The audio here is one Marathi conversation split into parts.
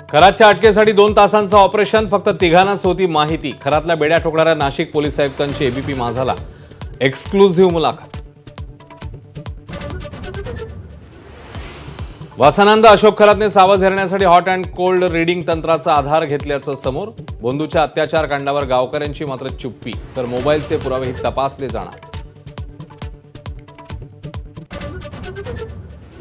खरातच्या अटकेसाठी 2 तासांचं ऑपरेशन, फक्त तिघांनाच होती माहिती. खरातल्या बेड्या ठोकणाऱ्या नाशिक पोलीस आयुक्तांची एबीपी माझाला एक्सक्लुझिव्ह मुलाखत. वासनांद अशोक खरातने सावध करण्यासाठी हॉट अँड कोल्ड रीडिंग तंत्राचा आधार घेतल्याचं समोर. बोंधूच्या अत्याचार कांडावर गावकऱ्यांची मात्र चुप्पी, तर मोबाईलचे पुरावेही तपासले जाणार.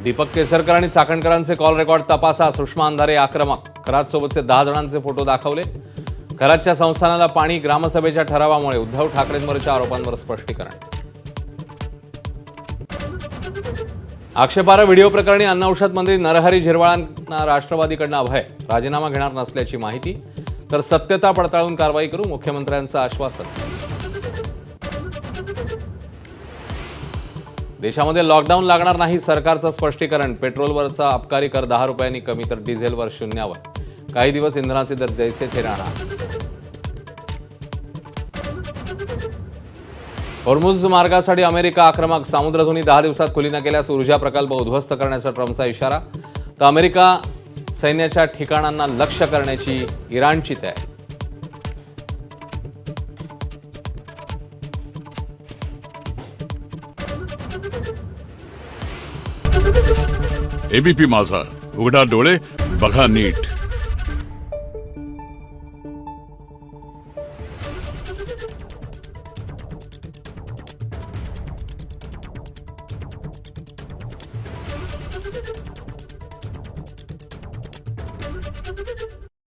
दीपक केसरकर आणि चाकणकरांचे कॉल रेकॉर्ड तपासा, सुषमा अंधारे आक्रमक. खरात सोबतचे 10 जणांचे फोटो दाखवले. खरातच्या संस्थानाला पाणी, ग्रामसभेच्या ठरावामुळे उद्धव ठाकरेंवरच्या आरोपांवर स्पष्टीकरण. आक्षेपार्ह व्हिडिओ प्रकरणी अन्न औषध मंत्री नरहरी झिरवाळांना राष्ट्रवादीकडनं अभय. राजीनामा घेणार नसल्याची माहिती, तर सत्यता पडताळून कारवाई करू, मुख्यमंत्र्यांचं आश्वासन. देशामध्ये लॉकडाऊन लागणार नाही, सरकारचं स्पष्टीकरण. पेट्रोलवरचा अबकारी कर 10 रुपयांनी कमी, तर डिझेलवर 0वर. काही दिवस इंधनाचे दर जैसे थे राहणार. होर्मुझ मार्गासाठी अमेरिका आक्रमक. सामुद्रधुनी 10 दिवसात खुली न केल्यास ऊर्जा प्रकल्प उद्ध्वस्त करण्याचा ट्रम्पचा इशारा. तर अमेरिका सैन्याच्या ठिकाणांना लक्ष्य करण्याची इराणची तयारी. एबीपी माझा, उघडा डोळे बघा नीट.